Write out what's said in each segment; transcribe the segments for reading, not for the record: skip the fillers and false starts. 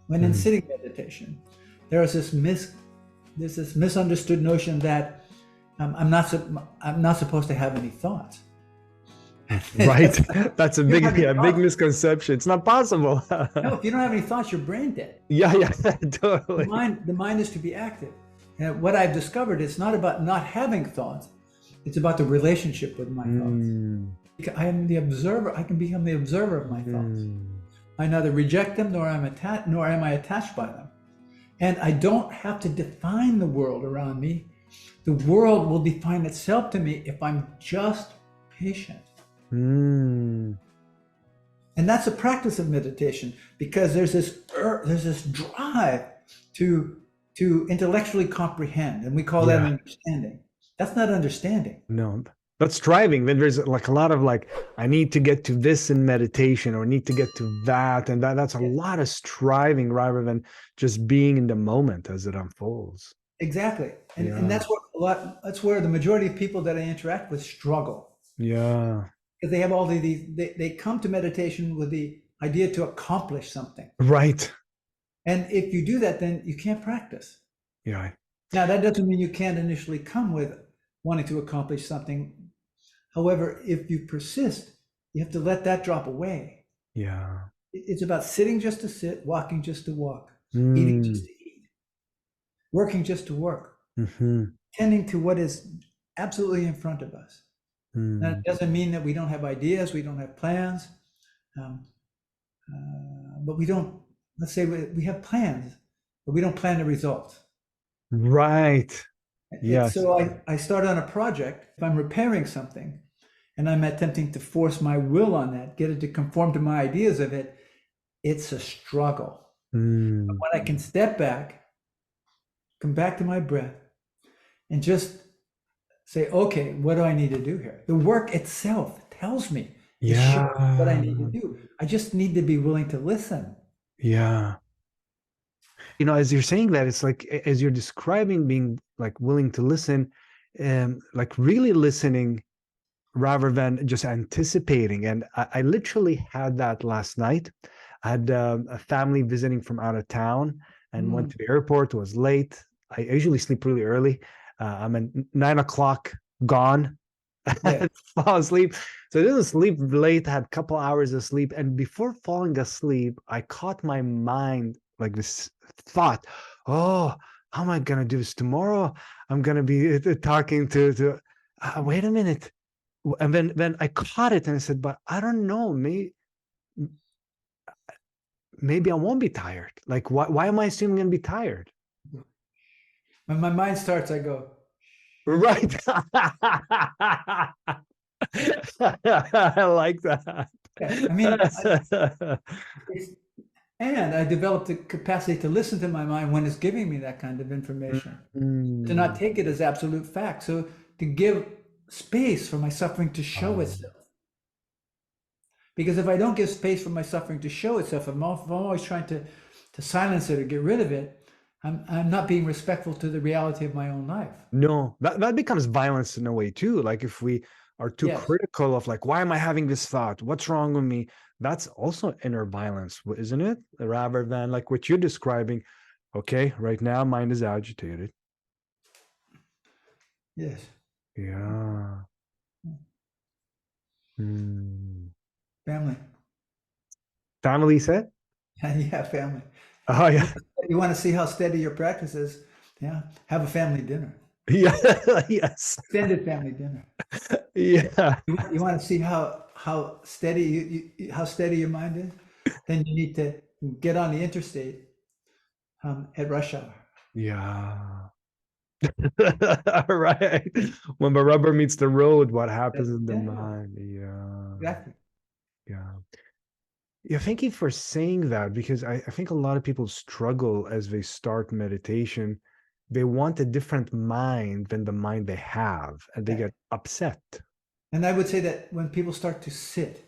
when in sitting meditation, there is there's this misunderstood notion that I'm not supposed to have any thoughts. Right. That's a You big misconception. It's not possible. No, if you don't have any thoughts, you're brain dead. Yeah, totally. The mind is to be active. And what I've discovered, it's not about not having thoughts. It's about the relationship with my thoughts. I am the observer. I can become the observer of my thoughts. I neither reject them nor am I attached by them. And I don't have to define the world around me. The world will define itself to me if I'm just patient. And that's a practice of meditation, because there's this drive to intellectually comprehend, and we call that understanding. That's not understanding. No, that's striving. Then there's like a lot of like, I need to get to this in meditation, or need to get to that, and that's a lot of striving rather than just being in the moment as it unfolds. Exactly, and that's where the majority of people that I interact with struggle. Yeah. Because they have all they come to meditation with the idea to accomplish something. Right. And if you do that, then you can't practice. Yeah. Now, that doesn't mean you can't initially come with wanting to accomplish something. However, if you persist, you have to let that drop away. Yeah. It's about sitting just to sit, walking just to walk, eating just to eat, working just to work, tending to what is absolutely in front of us. Now, it doesn't mean that we don't have ideas, we don't have plans, but we don't, let's say we have plans, but we don't plan the results. Right. Yes. So I start on a project. If I'm repairing something and I'm attempting to force my will on that, get it to conform to my ideas of it, it's a struggle. But when I can step back, come back to my breath, and just say, okay, what do I need to do here? The work itself tells me what I need to do. I just need to be willing to listen. Yeah. You know, as you're saying that, it's like, as you're describing being like willing to listen, like really listening rather than just anticipating. And I literally had that last night. I had a family visiting from out of town and went to the airport. It was late. I usually sleep really early. I'm at 9 o'clock gone. I fall asleep. So I didn't sleep late, had a couple hours of sleep. And before falling asleep, I caught my mind like this thought, oh, how am I going to do this tomorrow? I'm going to be talking to wait a minute. And then I caught it and I said, but I don't know, maybe I won't be tired. Like, why am I assuming I'm going to be tired? When my mind starts, I go, right. I like that. I mean, and I developed the capacity to listen to my mind when it's giving me that kind of information, to not take it as absolute fact. So to give space for my suffering to show itself. Because if I don't give space for my suffering to show itself, if I'm always trying to silence it or get rid of it, I'm not being respectful to the reality of my own life. No, that becomes violence in a way too. Like if we are too critical of like, why am I having this thought? What's wrong with me? That's also inner violence, isn't it? Rather than like what you're describing. Okay, right now mind is agitated. Yes. Yeah. Family. Family said? Yeah, family. Oh yeah. You want to see how steady your practice is? Yeah, have a family dinner. Yeah. Yes. Extended family dinner. Yeah. You want to see how steady how steady your mind is? Then you need to get on the interstate at rush hour. Yeah. Right. When the rubber meets the road, what happens in the mind? Yeah. Exactly. Yeah. Yeah, thank you for saying that, because I think a lot of people struggle as they start meditation. They want a different mind than the mind they have, and they get upset. And I would say that when people start to sit,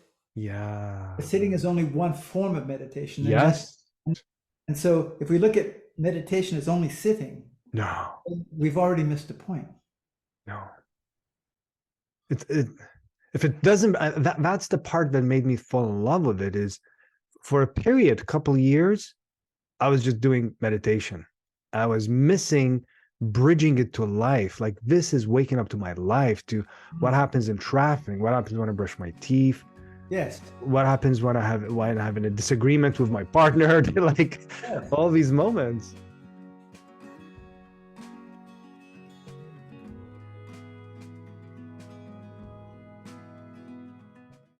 sitting is only one form of meditation. Yes. And so if we look at meditation as only sitting, no, we've already missed the point. No. If it doesn't, that's the part that made me fall in love with it, is for a period, a couple of years, I was just doing meditation. I was missing bridging it to life. Like, this is waking up to my life, to what happens in traffic, what happens when I brush my teeth, Yes. what happens when I'm having a disagreement with my partner, like Yes. all these moments.